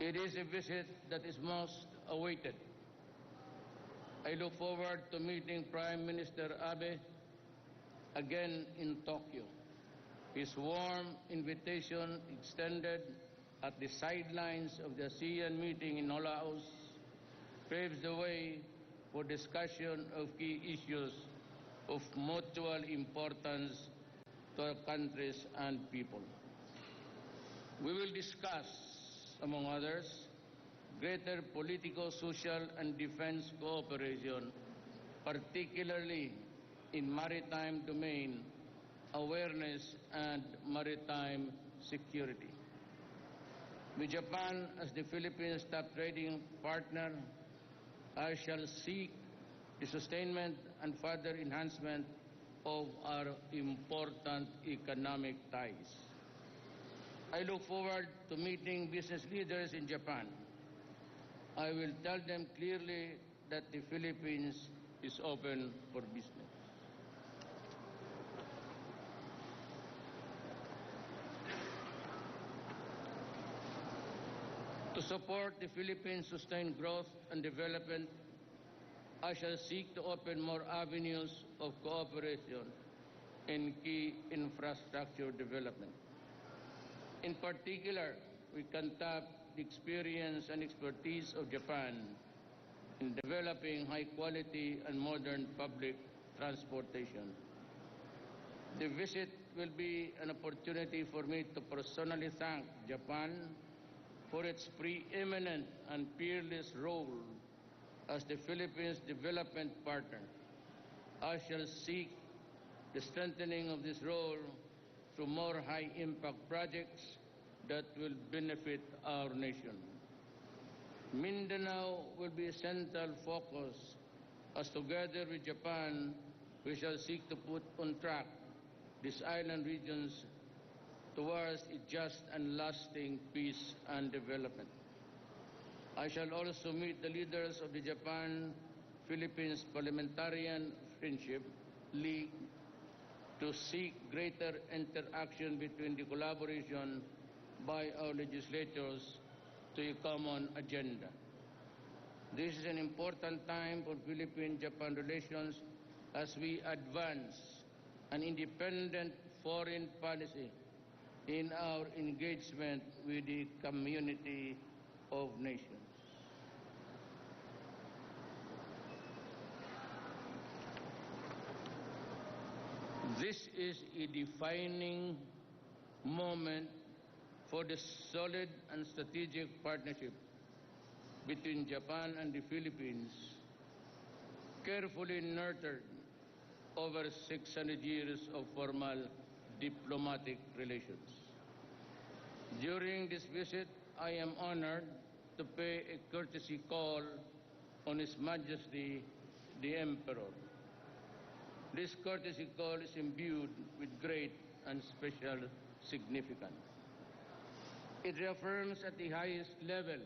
It is a visit that is most awaited. I look forward to meeting Prime Minister Abe again in Tokyo. His warm invitation extended at the sidelines of the ASEAN meeting in Laos paves the way for discussion of key issues of mutual importance to our countries and people. We will discuss, among others, greater political, social, and defense cooperation, particularly in maritime domain awareness and maritime security. With Japan as the Philippines' top trading partner, I shall seek the sustainment and further enhancement of our important economic ties. I look forward to meeting business leaders in Japan. I will tell them clearly that the Philippines is open for business. To support the Philippines' sustained growth and development, I shall seek to open more avenues of cooperation in key infrastructure development. In particular, we can tap the experience and expertise of Japan in developing high-quality and modern public transportation. The visit will be an opportunity for me to personally thank Japan for its preeminent and peerless role as the Philippines' development partner. I shall seek the strengthening of this role through more high-impact projects that will benefit our nation. Mindanao will be a central focus as together with Japan, we shall seek to put on track these island regions towards a just and lasting peace and development. I shall also meet the leaders of the Japan-Philippines Parliamentarian Friendship League to seek greater interaction between the collaboration by our legislators to a common agenda. This is an important time for Philippine-Japan relations as we advance an independent foreign policy in our engagement with the community of nations. This is a defining moment for the solid and strategic partnership between Japan and the Philippines, carefully nurtured over 600 years of formal diplomatic relations. During this visit, I am honored to pay a courtesy call on His Majesty the Emperor. This courtesy call is imbued with great and special significance. It reaffirms at the highest level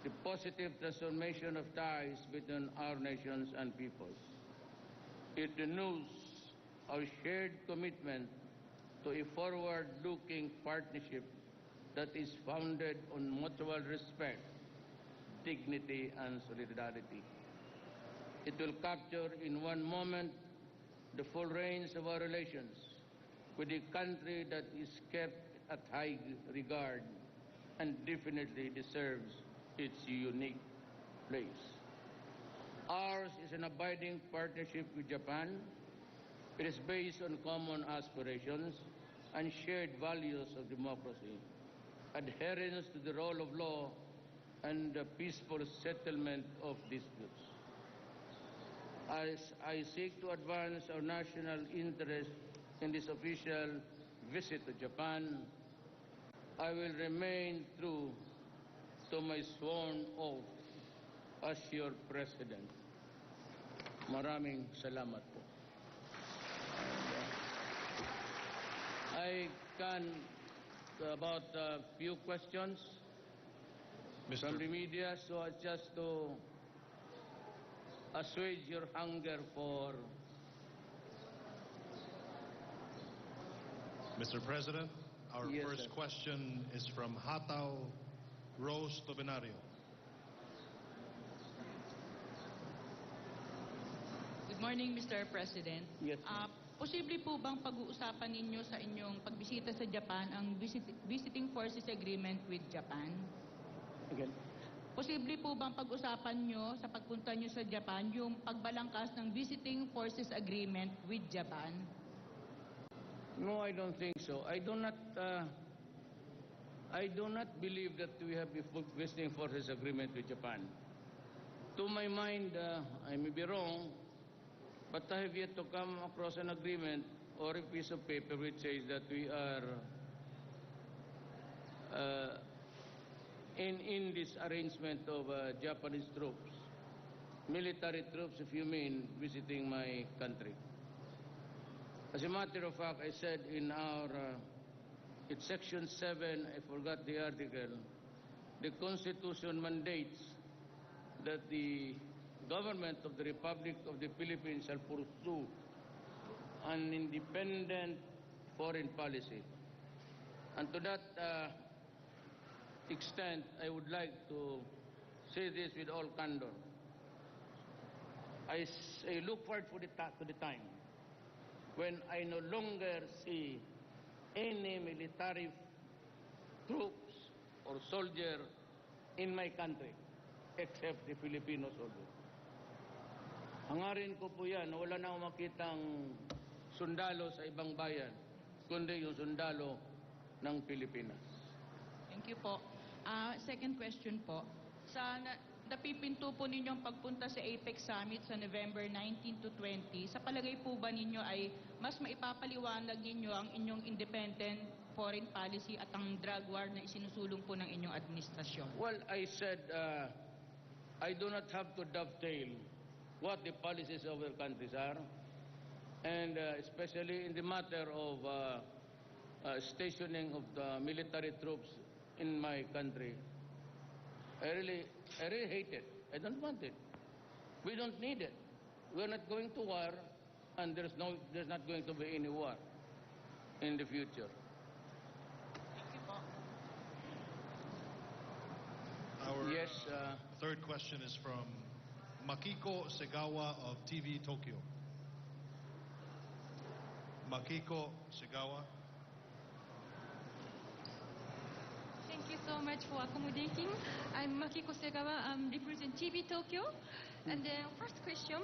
the positive transformation of ties between our nations and peoples. It renews our shared commitment to a forward-looking partnership that is founded on mutual respect, dignity, and solidarity. It will capture in one moment the full range of our relations with a country that is kept at high regard and definitely deserves its unique place. Ours is an abiding partnership with Japan. It is based on common aspirations and shared values of democracy, adherence to the rule of law, and the peaceful settlement of disputes. As I seek to advance our national interest in this official visit to Japan, I will remain true to my sworn oath as your President. Maraming salamat po. I can about a few questions from the media, so just to assuage your hunger for... Mr. President, our Yes, first sir. question is from Hataw Rose Tobenario. Good morning, Mr. President. Yes, ma'am. Posible po bang pag-uusapan ninyo sa inyong pagbisita sa Japan ang Visiting Forces Agreement with Japan? Again. Posible po bang pag-usapan nyo sa pagpunta nyo sa Japan yung pagbalangkas ng Visiting Forces Agreement with Japan? No, I don't think so. I do not believe that we have a visiting forces agreement with Japan. To my mind, I may be wrong, but I have yet to come across an agreement or a piece of paper which says that we are in this arrangement of Japanese troops, military troops, if you mean, visiting my country. As a matter of fact, I said in our, it's section 7, I forgot the article, the Constitution mandates that the government of the Republic of the Philippines shall pursue an independent foreign policy. And to that extent, I would like to say this with all candor. I look forward to the time when I no longer see any military troops or soldier in my country except the Filipino soldier. Hangarin ko po yan, wala na akong makitang sundalo sa ibang bayan, kundi yung sundalo ng Pilipinas. Thank you po. Second question po. Sa napipinto po ninyong pagpunta sa APEC Summit sa November 19 to 20, sa palagay po ba ninyo ay mas maipapaliwanag ninyo ang inyong independent foreign policy at ang drug war na isinusulong po ng inyong administrasyon? Well, I said I do not have to dovetail what the policies of our countries are, and especially in the matter of stationing of the military troops in my country. I really hate it. I don't want it. We don't need it. We're not going to war, and there's not going to be any war in the future. Thank you po. Our Yes, third question is from Makiko Segawa of TV Tokyo. Makiko Segawa. Thank you so much for accommodating. I'm Makiko Segawa. I'm represent TV Tokyo. And then first question,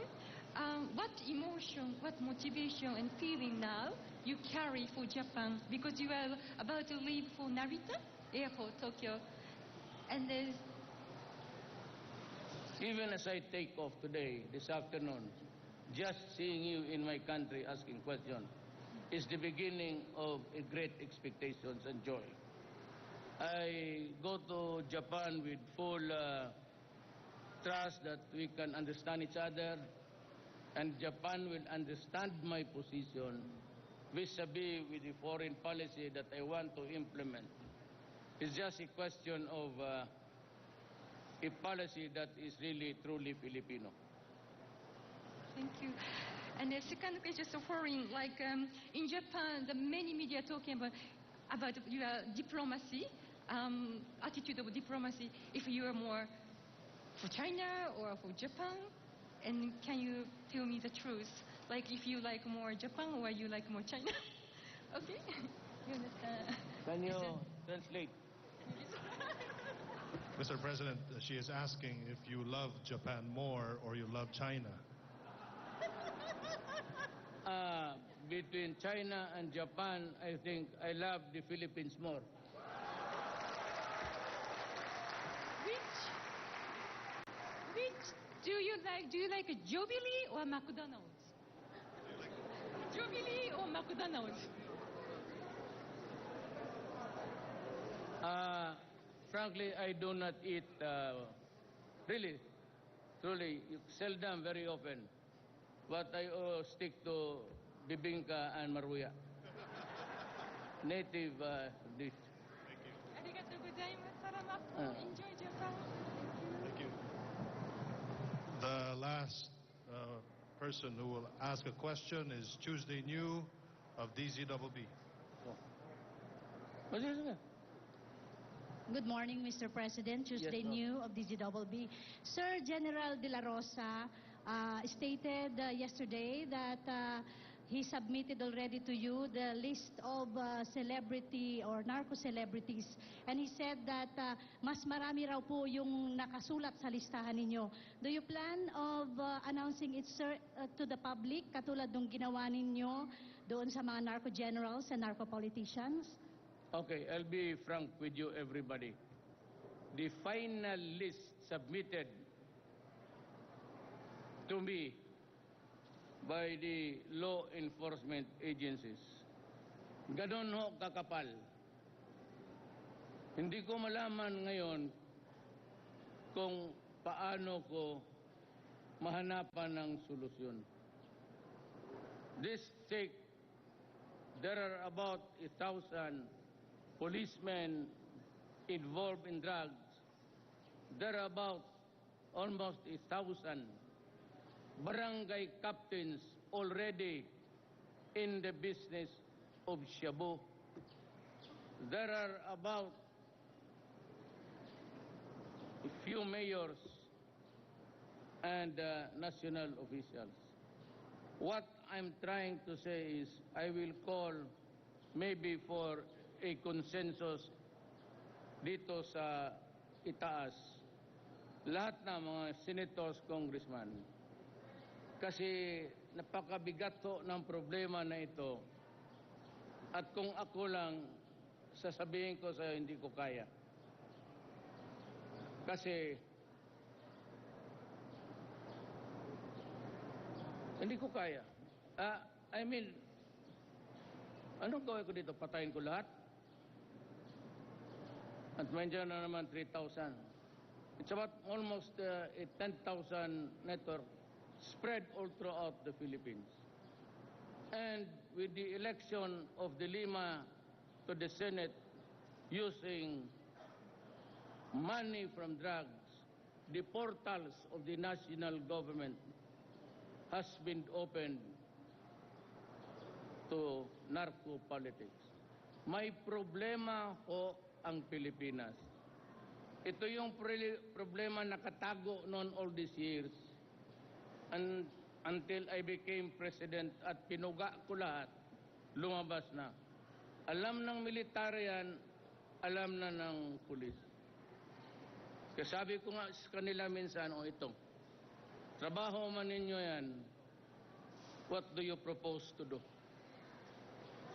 what emotion, what motivation and feeling now you carry for Japan because you are about to leave for Narita Airport, Tokyo? And then even as I take off today, this afternoon, just seeing you in my country asking questions is the beginning of a great expectations and joy. I go to Japan with full trust that we can understand each other, and Japan will understand my position vis-a-vis with the foreign policy that I want to implement. It's just a question of a policy that is really truly Filipino. thank you. And the second question is foreign, like in Japan, the many media talking about your diplomacy, attitude of diplomacy, if you are more for China or for Japan, and can you tell me the truth? Like if you like more Japan or you like more China? Okay? You understand? Can you translate? Mr. President, she is asking if you love Japan more or you love China. Between China and Japan, I think I love the Philippines more. Which do you like? Do you like Jubilee or McDonald's? Jubilee or McDonald's? Frankly, I do not eat, really, truly, seldom, very often. But I stick to bibingka and maruya. Native dish. Arigatou gozaimasu. Salamat po. Enjoy Japan. Thank you. The last person who will ask a question is Tuesday New of DZBB. Oh, sige, sige. Good morning, Mr. President. Tuesday ma'am. New of DZBB. Sir General De La Rosa stated yesterday that he submitted already to you the list of celebrity or narco-celebrities. And he said that mas marami raw po yung nakasulat sa listahan ninyo. Do you plan of announcing it, sir, to the public, katulad nung ginawa ninyo doon sa mga narco-generals and narco-politicians? Okay, I'll be frank with you, everybody. The final list submitted to me by the law enforcement agencies, ganon ho kakapal. Hindi ko malaman ngayon kung paano ko mahanapan ng solusyon. There are about 1,000 policemen involved in drugs. There are about almost 1,000 barangay captains already in the business of shabu. There are about a few mayors and national officials. What I'm trying to say is I will call maybe for a consensus dito sa itaas, lahat ng mga senators, congressman. Kasi napakabigat ho ng problema na ito. At kung ako lang, sasabihin ko sa'yo, hindi ko kaya. Kasi hindi ko kaya. Anong gawin ko dito? Patayin ko lahat? At medyan na naman 3,000. It's about almost a 10,000 network spread all throughout the Philippines. And with the election of the Lima to the Senate using money from drugs, the portals of the national government has been opened to narco-politics. May problema ho ang Pilipinas. Ito yung problema nakatago noon all these years until I became president at pinuga ko lahat, lumabas na. Alam ng militar yan, alam na ng pulis. Kaya sabi ko nga sa kanila minsan, ito, trabaho man ninyo yan, what do you propose to do?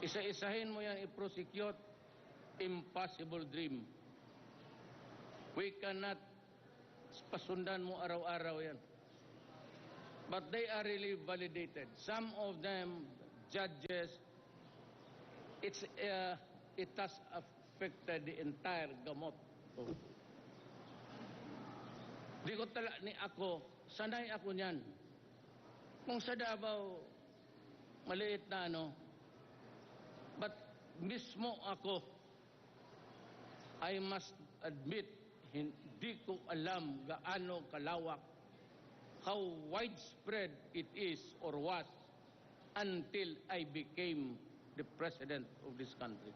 Isa-isahin mo yan, i-prosecute, impossible dream. We cannot pasundan mo araw-araw yan. But they are really validated. Some of them, judges, it has affected the entire gamot. Di ko sanay ako niyan. Kung sa Davao, maliit na but mismo ako, I must admit, hindi ko alam gaano kalawak, how widespread it is or was until I became the president of this country.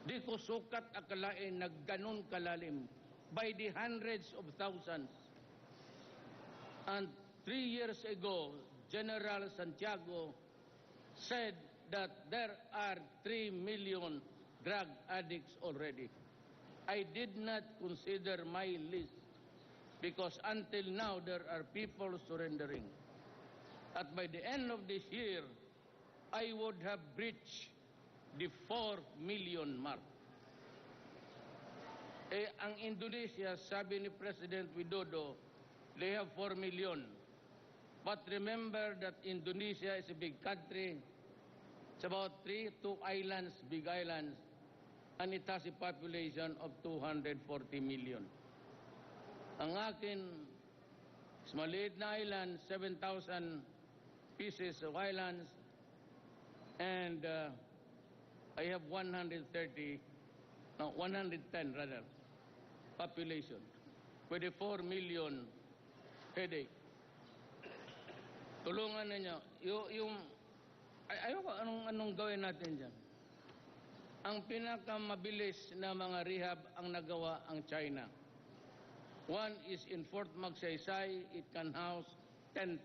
Di ko sukat akalain na ganun kalalim by the hundreds of thousands. And 3 years ago, General Santiago said that there are 3 million drug addicts already. I did not consider my list because until now there are people surrendering. At by the end of this year, I would have breached the 4 million mark. Ang Indonesia, sabi ni President Widodo, they have 4 million. But remember that Indonesia is a big country. It's about 2 islands, big islands, and it has a population of 240 million. Ang akin, is maliit na island, 7,000 pieces of islands, and I have 110 rather, population, with a 4 million headache. Tulungan ninyo. Ayoko, anong gawin natin dyan? Ang pinakamabilis na mga rehab ang nagawa ang China. One is in Fort Magsaysay, it can house 10,000.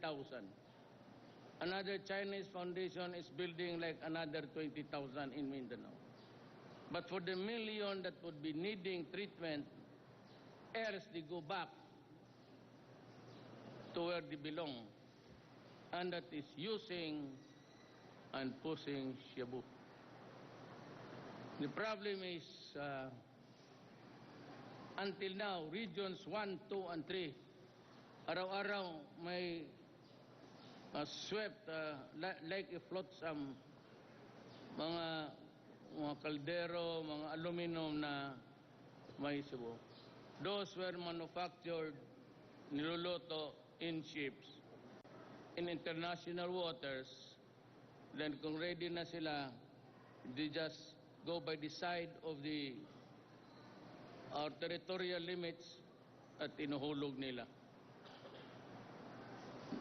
Another Chinese foundation is building like another 20,000 in Mindanao. But for the million that would be needing treatment, else they go back to where they belong, and that is using and pushing shabu. The problem is, until now, regions 1, 2, and 3, araw-araw may swept like a flotsam, mga kaldero, mga aluminum na may subo. Those were manufactured, niluluto in ships, in international waters. Then kung ready na sila, they just go by the side of our territorial limits at inuhulog nila.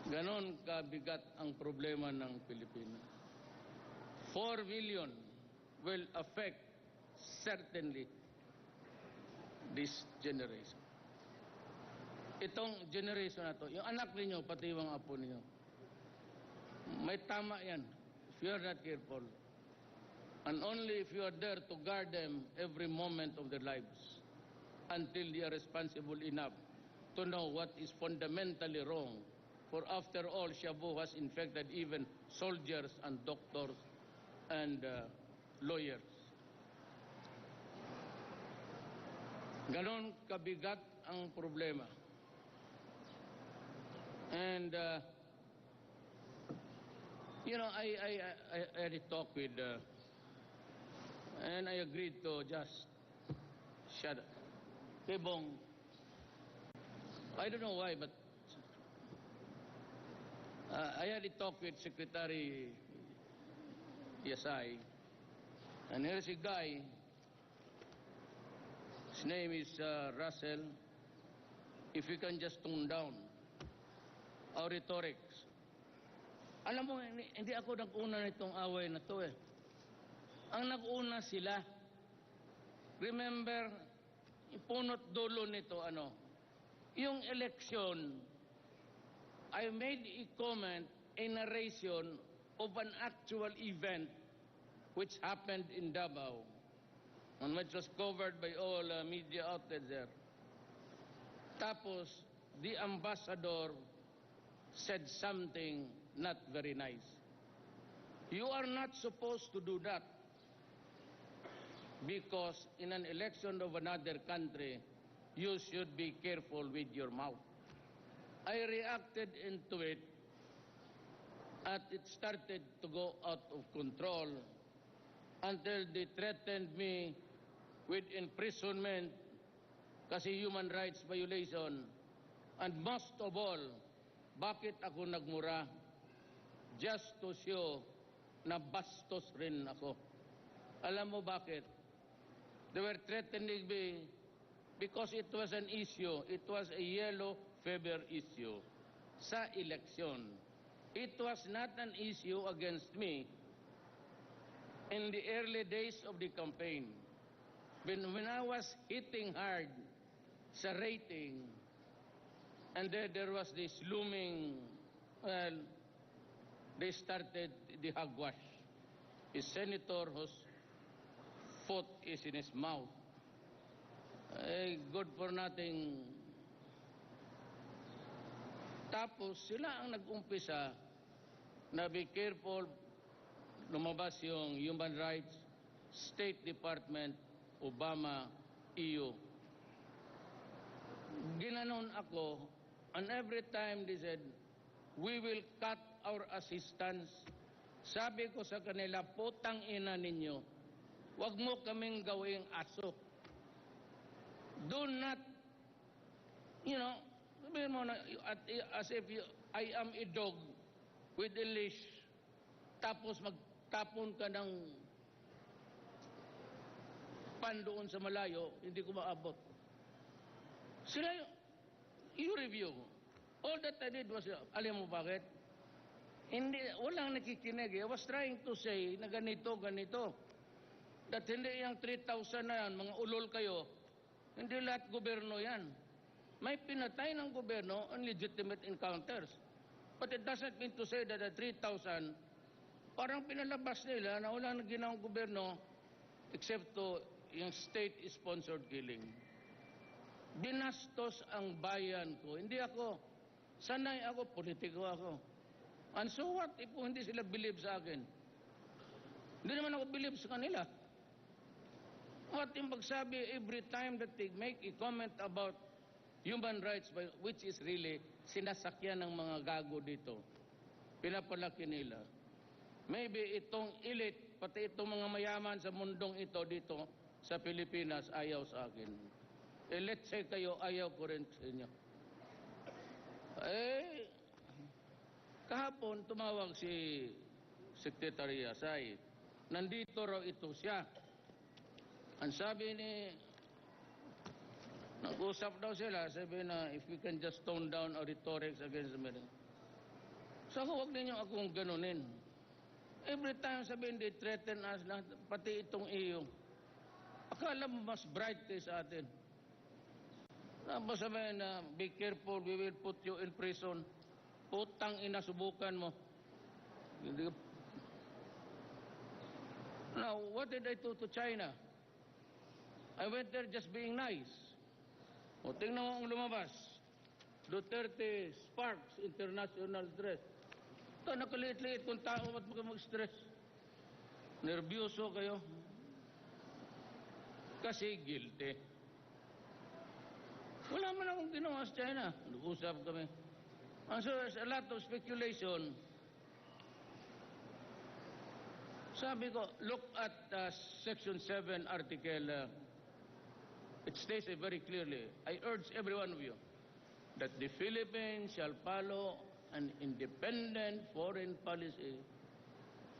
Ganon kabigat ang problema ng Pilipinas. 4 billion will affect certainly this generation. Itong generation na to, yung anak ninyo, pati yung apo ninyo, may tama yan if you are not careful. And only if you are there to guard them every moment of their lives until they are responsible enough to know what is fundamentally wrong. For after all, shabu has infected even soldiers and doctors and lawyers. Ganon kabigat ang problema. And I had a talk with, and I agreed to just shut up. Kebong, I don't know why, but I had a talk with Secretary Yasay, and here's a guy, his name is Russell. If we can just tone down our rhetorics. Alam mo, hindi ako nag-una nitong away na to eh. Ang nag-una sila. Remember, punot dulo nito, yung election, I made a comment, a narration of an actual event which happened in Davao, and which was covered by all media outlets there. Tapos, the ambassador said something not very nice. You are not supposed to do that because in an election of another country, you should be careful with your mouth. I reacted into it, and it started to go out of control until they threatened me with imprisonment kasi human rights violation. And most of all, bakit ako nagmura? Just to show na bastos rin ako. Alam mo bakit? They were threatening me because it was an issue. It was a yellow fever issue sa eleksyon. It was not an issue against me in the early days of the campaign. When I was hitting hard sa rating, and then there was this looming, well, they started the hogwash. A senator whose foot is in his mouth. Good for nothing. Tapos sila ang nag-umpisa na be careful, lumabas yung Human Rights, State Department, Obama, EU. Ginanon ako, and every time they said, we will cut our assistance. Sabi ko sa kanila, putang ina ninyo, wag mo kaming gawing aso. Do not, sabihin mo na, as if I am a dog with a leash, tapos magtapon ka ng pan doon sa malayo, hindi ko maabot. Sila, you review. All that I did was, alam mo bakit? Hindi, walang nakikinig. I was trying to say na ganito, ganito. At hindi yung 3,000 na yan, mga ulol kayo, hindi lahat gobyerno yan. May pinatay ng gobyerno on legitimate encounters. But it doesn't mean to say that the 3,000, parang pinalabas nila na wala nang ginawang gobyerno except to yung state-sponsored killing. Binastos ang bayan ko. Hindi ako. Sanay ako, politiko ako. And so what if hindi sila believe sa akin? Hindi naman ako believe sa kanila. What yung pagsabi every time that they make a comment about human rights, which is really sinasakyan ng mga gago dito. Pinapalaki nila. Maybe itong elite, pati itong mga mayaman sa mundong ito dito sa Pilipinas, ayaw sa akin. Let's say kayo, ayaw ko rin sa inyo. Kahapon tumawag si Secretary Asay. Nandito raw ito siya. Ang sabi ni, nag-usap daw sila, sabi na if we can just tone down our rhetorics against the media. So huwag ninyo akong ganunin. Every time sabihin, they threaten us lang, pati itong iyo. Akala mo mas bright kayo sa atin. Tapos sabihin na, be careful, we will put you in prison. Putang ina, subukan mo. Now, what did I do to China? I went there just being nice. O, tingnan mo ang lumabas. Duterte sparks international stress. Ito, nakaliit-liit kung tao, ba't mo kayo mag-stress? Nervyoso kayo. Kasi guilty. Wala man akong ginawa sa China. Nag-usap kami. And so there's a lot of speculation. Sabi ko, look at Section 7 Article. It states it very clearly. I urge every one of you that the Philippines shall follow an independent foreign policy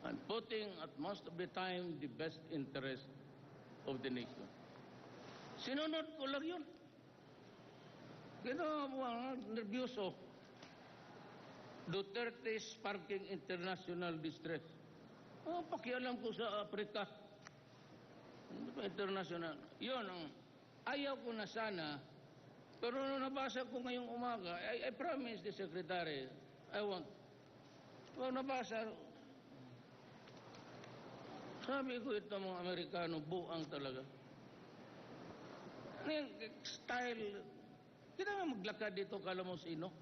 and putting at most of the time the best interest of the nation. Sinunod ko lang yun. Ginawa mo ang nervyoso. Duterte sparking international distress. Pakialam ko sa Afrika. International. Yun ang ayaw ko na sana. Pero nung nabasa ko ngayong umaga, I promised the secretary, I won't. Nung nabasa, sabi ko ito mga Amerikano, buang talaga. Style, hindi na maglakad dito, kala mo sino.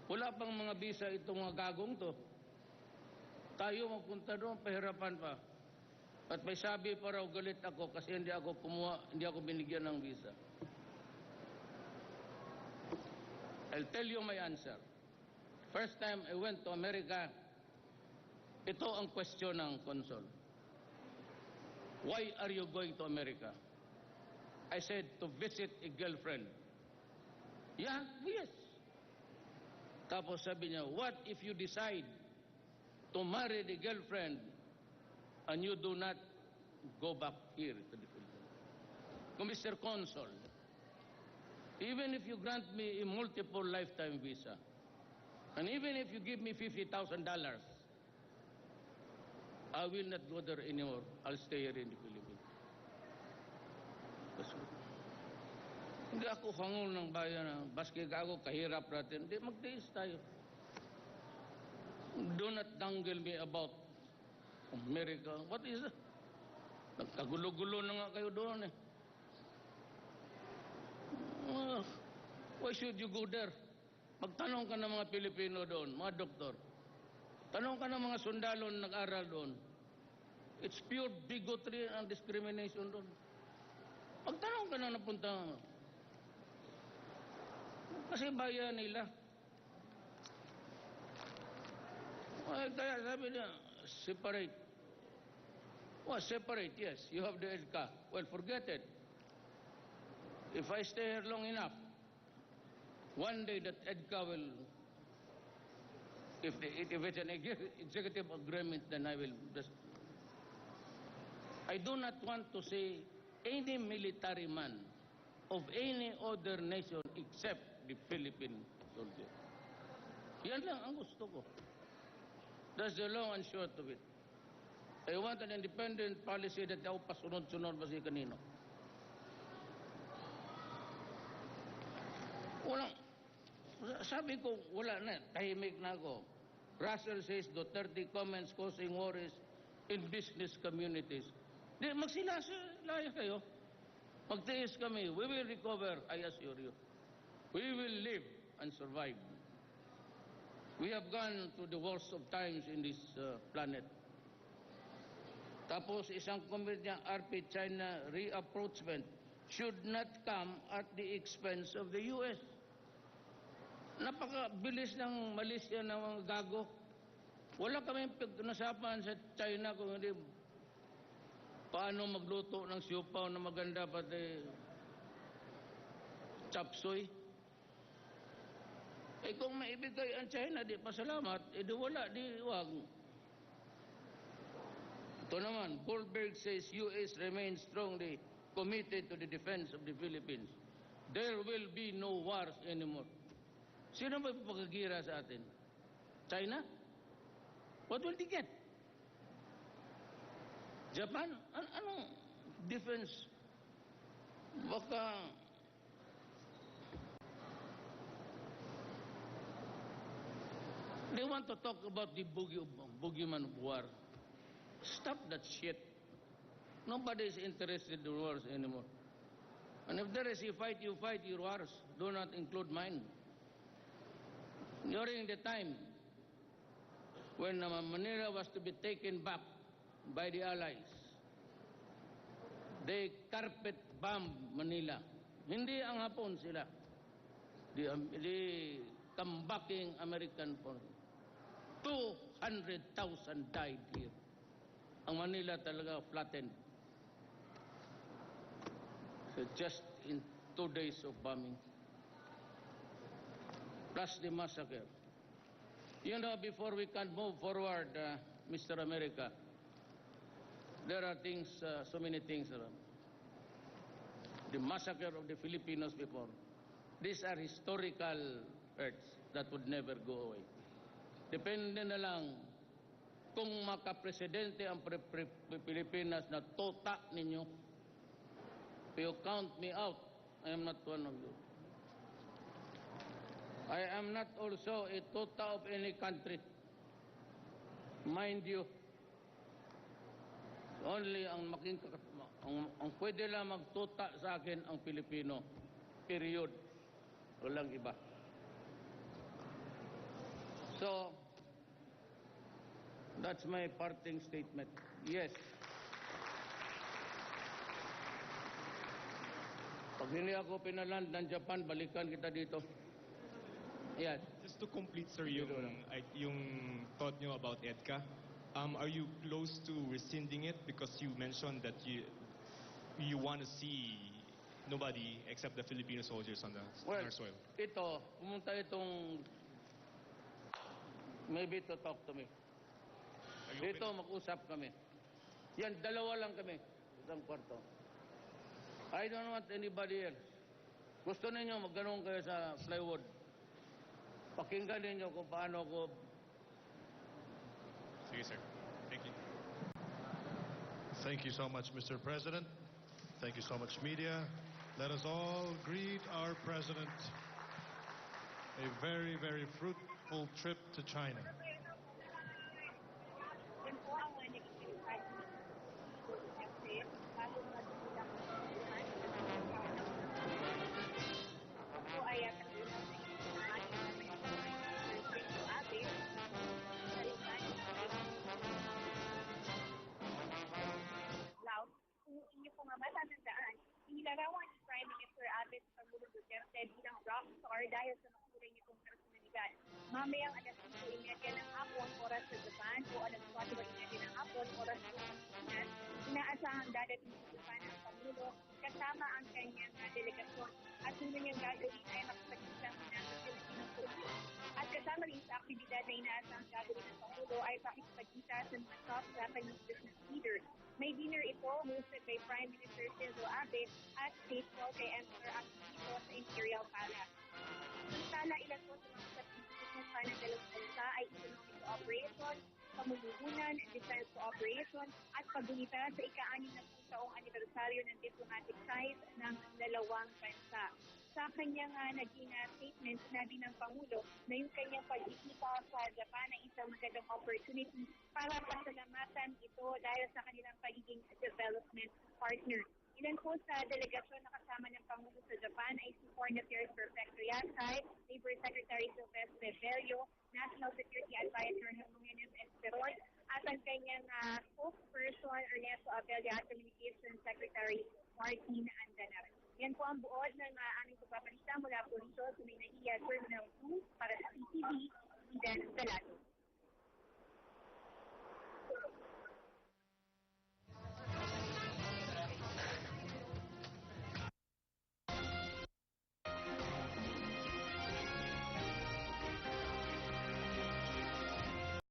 Wala pang mga visa itong mga gagong to. Tayo magpunta doon, pahirapan pa. At may sabi pa raw, galit ako kasi hindi ako binigyan ng visa. I'll tell you my answer. First time I went to America, ito ang question ng consul. Why are you going to America? I said, to visit a girlfriend. Yeah, yes. Tapos sabi niya, what if you decide to marry the girlfriend and you do not go back here to the Philippines? Mr. Consul, even if you grant me a multiple lifetime visa, and even if you give me $50,000, I will not go there anymore. I'll stay here in the Philippines. Hindi ako hangol ng bayan. Baski ako, kahirap natin. Hindi, magtiis tayo. Do not dangle me about America. What is that? Nagkagulo-gulo na nga kayo doon eh. Why should you go there? Magtanong ka ng mga Pilipino doon, mga doktor. Tanong ka ng mga sundalo na nag-aral doon. It's pure bigotry and discrimination doon. Magtanong ka na napunta. Kasi bayan nila. Kaya sabi niya, separate. Well, separate, yes. You have the EDCA. Well, forget it. If I stay here long enough, one day that EDCA will, if it's an executive agreement, then I will just. I do not want to say any military man of any other nation except the Philippine soldier. Yan lang ang gusto ko. That's the long and short of it. I want an independent policy that ako pasunod-sunod ba siya kanino. Walang, sabi ko, wala na, tahimik na ako. Russell says Duterte comments causing worries in business communities. Di, magsilayo kayo. Magtiis kami. We will recover, I assure you. We will live and survive. We have gone to the worst of times in this planet. Tapos isang comment niya, RP China reapproachment should not come at the expense of the US. Napakabilis ng Malaysia ng mga gago. Wala kami pagnasapan sa China kung hindi paano magluto ng siupaw na maganda pati chapsoy. Eh kung maibigay ang China, di pasalamat, eh di wala, di wag. Ito naman, Goldberg says US remains strongly committed to the defense of the Philippines. There will be no wars anymore. Sino ba pagkagira sa atin? China? What will they get? Japan? Anong defense? Baka they want to talk about the boogeyman of war. Stop that shit. Nobody is interested in wars anymore. And if there is a fight, you fight your wars. Do not include mine. During the time when Manila was to be taken back by the Allies, they carpet bombed Manila. Hindi ang Hapon sila. The comebacking American force. 200,000 died here. Ang Manila talaga flattened. So just in 2 days of bombing. Plus the massacre. You know, before we can move forward, Mr. America, there are things, so many things around. The massacre of the Filipinos before. These are historical hurts that would never go away. Depende na lang kung makapresidente ang Pilipinas na tota ninyo. If you count me out, I am not one of you. I am not also a tota of any country. Mind you, only ang pwede lang magtuta sa akin ang Pilipino. Period. Walang iba. So, that's my parting statement. Yes. Pag hindi ako pinaland ng Japan, balikan kita dito. Yes. Just to complete, sir, yung thought nyo about EDCA, are you close to rescinding it because you mentioned that you want to see nobody except the Filipino soldiers on our soil? Ito, pumunta itong maybe to talk to me. Dito mag-usap kami. Yan, dalawa lang kami. Isang kwarto. I don't want anybody else. Gusto ninyo magganong kayo sa plywood. Pakinggan ninyo kung paano ko. Sige, sir. Thank you. Thank you so much, Mr. President. Thank you so much, media. Let us all greet our president. A very, very fruitful trip to China. Kung inyo po nga matatandaan, inilarawan ni Prime Minister Abe sa Pangulong Duterte bilang rockstar dahil sa makulay nitong personalidad. Mamayang alas 5:30 ng hapon, oras sa Japan, o alas 4:30 ng hapon, oras sa Pilipinas, inaasahang dadating sa Japan ang Pangulo kasama ang kanyang delegasyon. At una niyang gagawin ay makipagkita muna sa Pilipinas Police. At kasama rin sa aktibidad na inaasahang gagawin ng Pangulo ay pakikipagkita sa mga top Japanese business leaders. May dinner ito hosted by Prime Minister Shinzo Abe at stateful kay Emperor Akihito sa Imperial Palace. Samantala, ilan po sa mga pagkikita ng dalawang bansa ay economic cooperation, pamumuhunan, defense cooperation at paggunita sa ika-6 na taong anibersaryo ng diplomatic ties ng dalawang bansa. Sa kanyang naging statement, sinabi ng Pangulo na yung kanyang pagbisita sa Japan ay isang magandang opportunity para pasalamatan ito dahil sa kanilang pagiging development partner. Ilan po sa delegasyon na kasama ng Pangulo sa Japan ay si Foreign Affairs Perfecto Yasay, Labor Secretary Sylvestre Rebello, National Security Advisor Jimenez Esperon, at ang kanyang spokesperson Ernesto Abella at Communications Secretary Martin Andanar. Yan po ang buod ng aming pagpapalita mula po rito sa May Terminal 2 para sa PTV, Eden Salado.